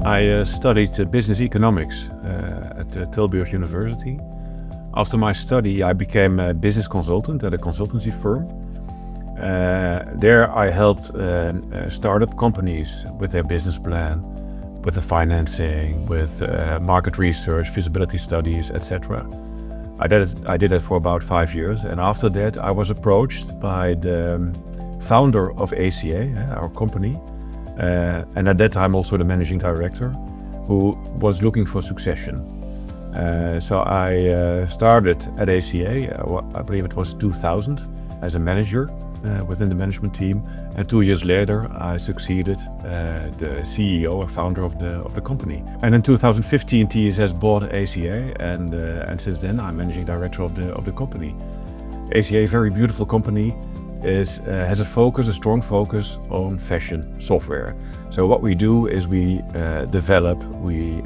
I studied business economics at Tilburg University. After my study, I became a business consultant at a consultancy firm. There I helped startup companies with their business plan, with the financing, with market research, feasibility studies, etc. I did it for about 5 years, and after that I was approached by the founder of ACA, our company, and at that time also the managing director, who was looking for succession. So I started at ACA, I believe it was 2000, as a manager within the management team, and 2 years later I succeeded the CEO and founder of the company. And in 2015 TSS bought ACA, and since then I'm managing director of the company. ACA, a very beautiful company, has a strong focus on fashion software. So what we do is we develop, we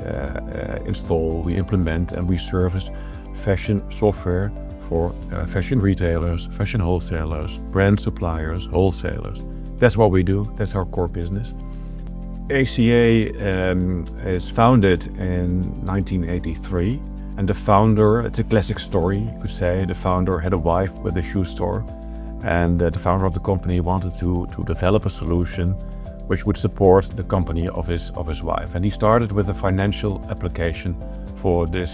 install, we implement, and we service fashion software for fashion retailers, fashion wholesalers, brand suppliers, wholesalers. That's what we do. That's our core business. ACA is founded in 1983, and the founder, it's a classic story, you could say. The founder had a wife with a shoe store, and the founder of the company wanted to develop a solution which would support the company of his wife. And he started with a financial application for the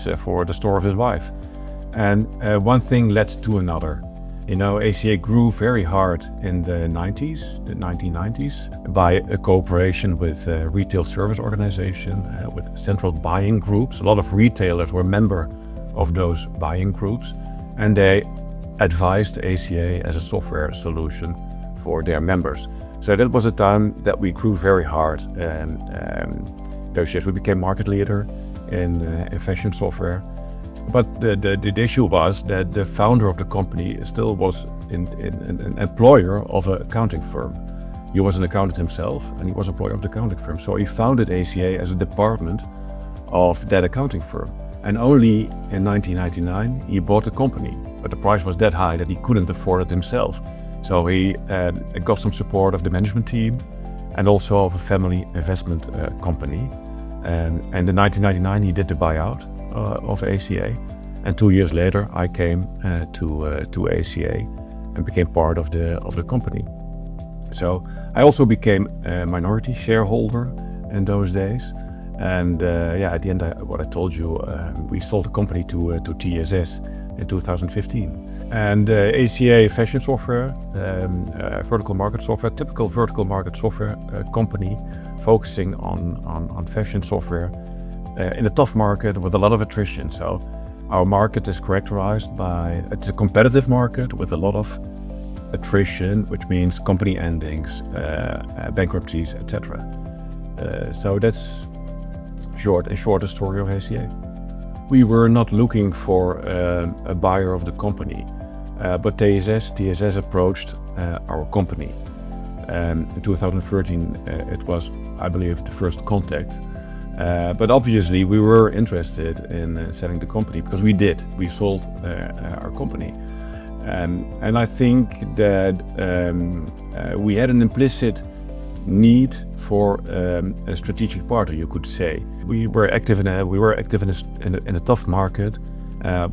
store of his wife. And one thing led to another. You know, ACA grew very hard in the 1990s, by a cooperation with a retail service organization, with central buying groups. A lot of retailers were member of those buying groups, and they advised ACA as a software solution for their members. So that was a time that we grew very hard, and those years we became market leader in fashion software. But the issue was that the founder of the company still was an employer of an accounting firm. He was an accountant himself, and he was employer of the accounting firm. So he founded ACA as a department of that accounting firm. And only in 1999 he bought the company, but the price was that high that he couldn't afford it himself. So he got some support of the management team and also of a family investment company. And in 1999 he did the buyout of ACA, and 2 years later I came to ACA and became part of the company. So I also became a minority shareholder in those days. And at the end, what I told you, we sold the company to TSS in 2015. And ACA fashion software, vertical market software, typical vertical market software company, focusing on fashion software in a tough market with a lot of attrition. So our market is characterized by, it's a competitive market with a lot of attrition, which means company endings, bankruptcies, etc. So that's a shorter story of ACA. We were not looking for a buyer of the company, but TSS approached our company. In 2013 it was, I believe, the first contact. But obviously we were interested in selling the company, because we sold our company. And I think that we had an implicit need for a strategic partner, you could say. We were active in a tough market.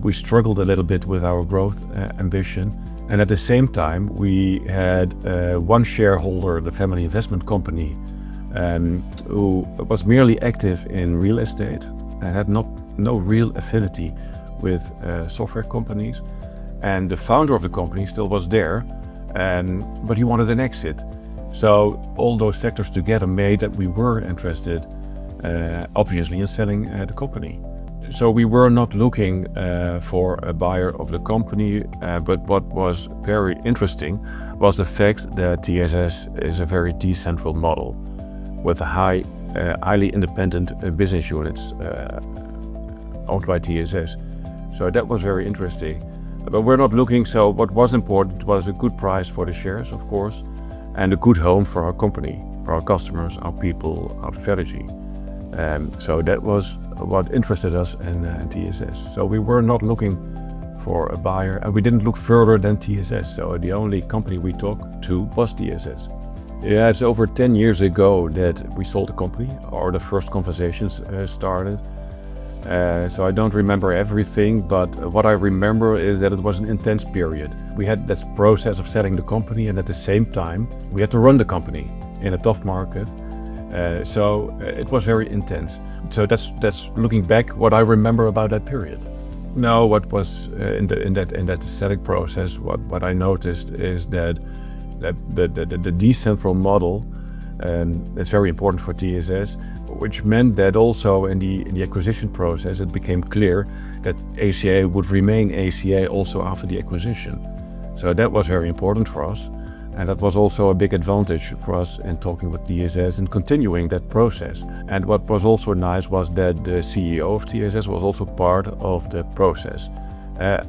We struggled a little bit with our growth ambition, and at the same time we had one shareholder, the family investment company, who was merely active in real estate and had no real affinity with software companies. And the founder of the company still was there, but he wanted an exit. So all those factors together made that we were interested, obviously, in selling the company. So we were not looking for a buyer of the company, but what was very interesting was the fact that TSS is a very decentral model with a highly independent business units owned by TSS. So that was very interesting. But we're not looking, so what was important was a good price for the shares, of course, and a good home for our company, for our customers, our people, our strategy. So that was what interested us in TSS. So we were not looking for a buyer, and we didn't look further than TSS. So the only company we talked to was TSS. Yeah, it's over 10 years ago that we sold the company, or the first conversations started. So I don't remember everything, but what I remember is that it was an intense period. We had this process of selling the company, and at the same time, we had to run the company in a tough market. So it was very intense. So that's looking back what I remember about that period. No, what was in that selling process, what I noticed is that the decentral model is very important for TSS, which meant that also in the acquisition process it became clear that ACA would remain ACA also after the acquisition. So that was very important for us, and that was also a big advantage for us in talking with TSS and continuing that process. And what was also nice was that the CEO of TSS was also part of the process.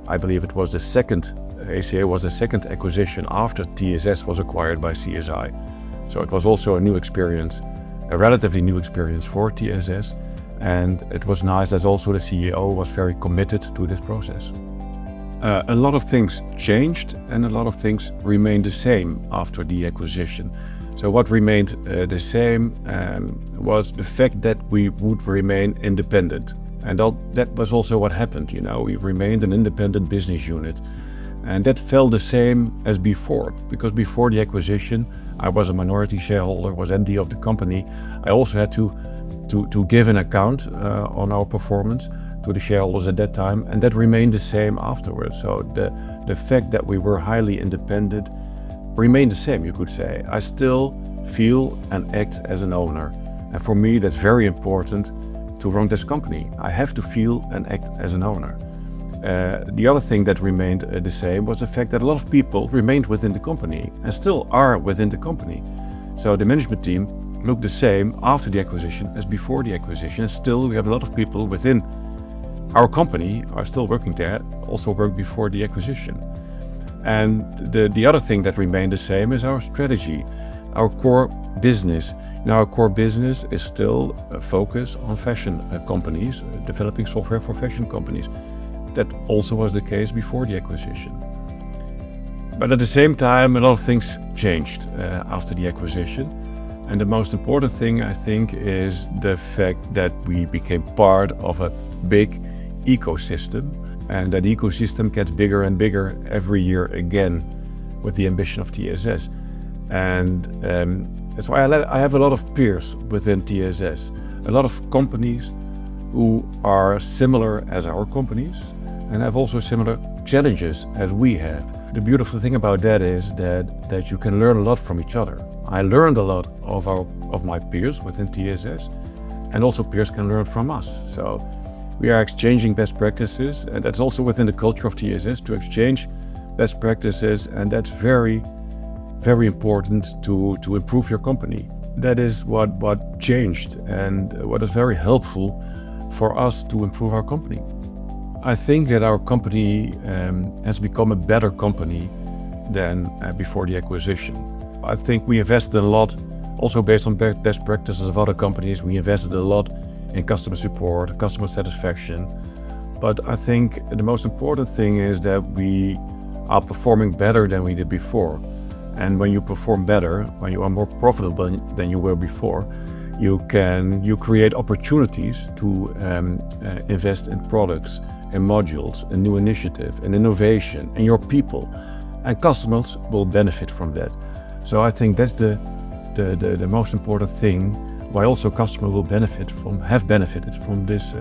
I believe it was ACA was the second acquisition after TSS was acquired by CSI. So it was also a new experience, a relatively new experience for TSS. And it was nice that also the CEO was very committed to this process. A lot of things changed and a lot of things remained the same after the acquisition. So what remained the same was the fact that we would remain independent. And that was also what happened. We remained an independent business unit. And that felt the same as before, because before the acquisition, I was a minority shareholder, was MD of the company. I also had to give an account on our performance to the shareholders at that time, and that remained the same afterwards. So the fact that we were highly independent remained the same, you could say. I still feel and act as an owner. And for me, that's very important to run this company. I have to feel and act as an owner. The other thing that remained the same was the fact that a lot of people remained within the company and still are within the company. So the management team looked the same after the acquisition as before the acquisition. And still we have a lot of people within our company are still working there, also worked before the acquisition. And the other thing that remained the same is our strategy, our core business. Now our core business is still a focus on fashion companies, developing software for fashion companies. That also was the case before the acquisition. But at the same time, a lot of things changed after the acquisition. And the most important thing, I think, is the fact that we became part of a big ecosystem. And that ecosystem gets bigger and bigger every year again with the ambition of TSS. And that's why I have a lot of peers within TSS, a lot of companies who are similar as our companies and have also similar challenges as we have. The beautiful thing about that is that you can learn a lot from each other. I learned a lot of my peers within TSS, and also peers can learn from us. So we are exchanging best practices, and that's also within the culture of TSS to exchange best practices, and that's very, very important to improve your company. That is what changed and what is very helpful for us to improve our company. I think that our company has become a better company than before the acquisition. I think we invested a lot, also based on best practices of other companies. We invested a lot in customer support, customer satisfaction. But I think the most important thing is that we are performing better than we did before. And when you perform better, when you are more profitable than you were before, you create opportunities to invest in products, in modules, in new initiative, in innovation, and your people. And customers will benefit from that. So I think that's the most important thing, why also customers will have benefited from this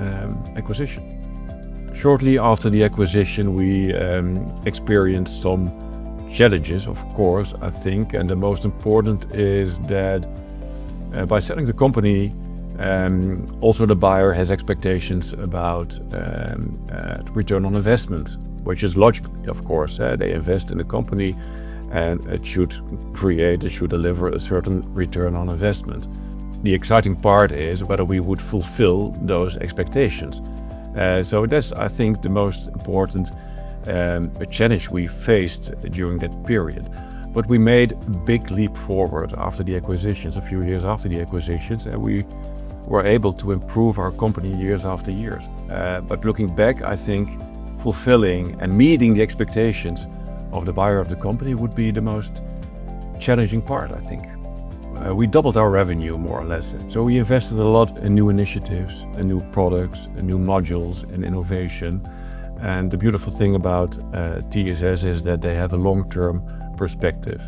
acquisition. Shortly after the acquisition, we experienced some challenges, of course, I think, and the most important is that by selling the company, also the buyer has expectations about return on investment, which is logical, of course. They invest in the company and it should deliver a certain return on investment. The exciting part is whether we would fulfill those expectations. So that's, I think, the most important challenge we faced during that period. But we made a big leap forward after the acquisitions, a few years after the acquisitions, and we were able to improve our company years after years. But looking back, I think fulfilling and meeting the expectations of the buyer of the company would be the most challenging part, I think. we doubled our revenue more or less. So we invested a lot in new initiatives, in new products, in new modules, in innovation. And the beautiful thing about TSS is that they have a long-term perspective.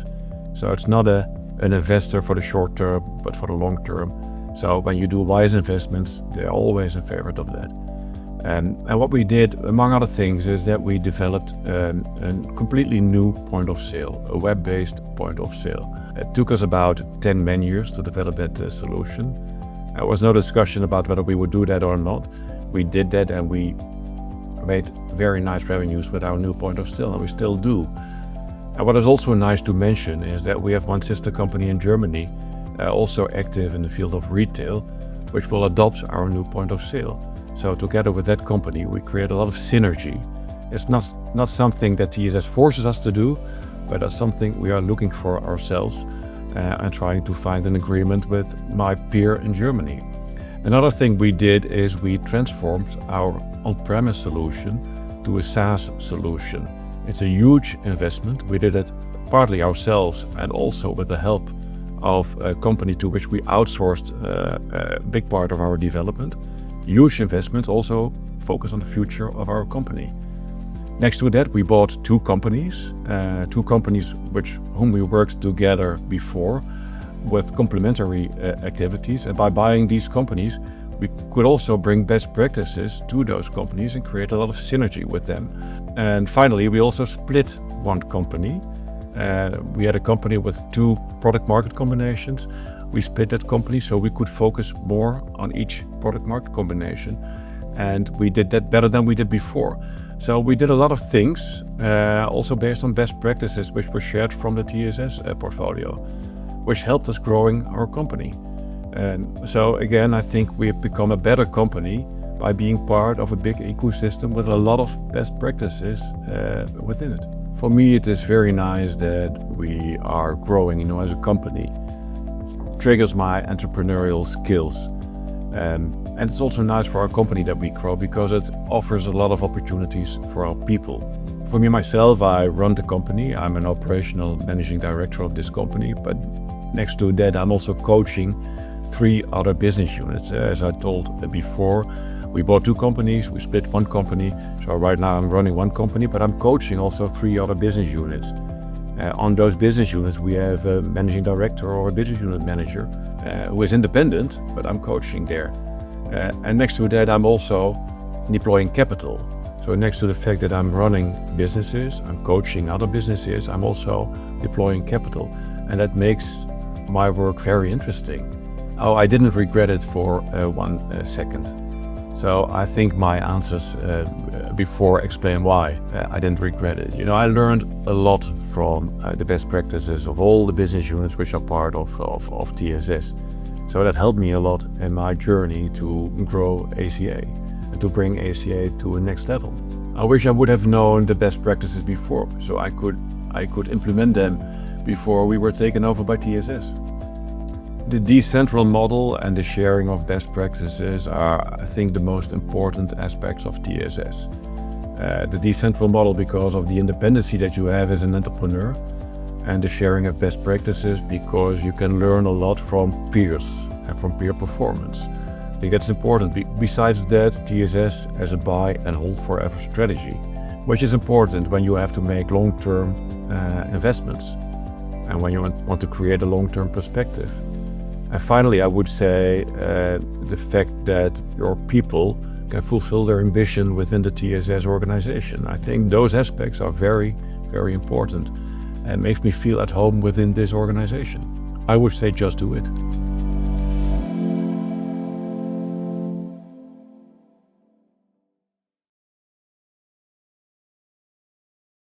So it's not an investor for the short term, but for the long term. So when you do wise investments, they're always in favor of that. And what we did, among other things, is that we developed a completely new point of sale, a web-based point of sale. It took us about 10 man years to develop that solution. There was no discussion about whether we would do that or not. We did that, and we made very nice revenues with our new point of sale, and we still do. And what is also nice to mention is that we have one sister company in Germany, also active in the field of retail, which will adopt our new point of sale. So together with that company, we create a lot of synergy. It's not something that TSS forces us to do, but that's something we are looking for ourselves and trying to find an agreement with my peer in Germany. Another thing we did is we transformed our on-premise solution to a SaaS solution. It's a huge investment. We did it partly ourselves and also with the help of a company to which we outsourced a big part of our development. Huge investment, also focus on the future of our company. Next to that, we bought two companies whom we worked together before with complementary activities. And by buying these companies, we could also bring best practices to those companies and create a lot of synergy with them. And finally, we also split one company. We had a company with two product market combinations. We split that company so we could focus more on each product market combination. And we did that better than we did before. So we did a lot of things, also based on best practices which were shared from the TSS portfolio, which helped us growing our company. And so again, I think we have become a better company by being part of a big ecosystem with a lot of best practices within it. For me, it is very nice that we are growing, as a company. Triggers my entrepreneurial skills. And it's also nice for our company that we grow because it offers a lot of opportunities for our people. For me, myself, I run the company. I'm an operational managing director of this company, but next to that, I'm also coaching 3 other business units. As I told before, we bought 2 companies, we split one company. So right now I'm running one company, but I'm coaching also 3 other business units. On those business units, we have a managing director or a business unit manager who is independent, but I'm coaching there. And next to that, I'm also deploying capital. So next to the fact that I'm running businesses, I'm coaching other businesses, I'm also deploying capital. And that makes my work very interesting. Oh, I didn't regret it for 1 second. So I think my answers before explain why I didn't regret it. I learned a lot from the best practices of all the business units which are part of TSS. So that helped me a lot in my journey to grow ACA and to bring ACA to a next level. I wish I would have known the best practices before, so I could implement them before we were taken over by TSS. The decentral model and the sharing of best practices are, I think, the most important aspects of TSS. The decentral model because of the independency that you have as an entrepreneur, and the sharing of best practices because you can learn a lot from peers and from peer performance. I think that's important. Besides that, TSS has a buy and hold forever strategy, which is important when you have to make long-term investments and when you want to create a long-term perspective. And finally, I would say the fact that your people can fulfill their ambition within the TSS organization. I think those aspects are very, very important and makes me feel at home within this organization. I would say just do it.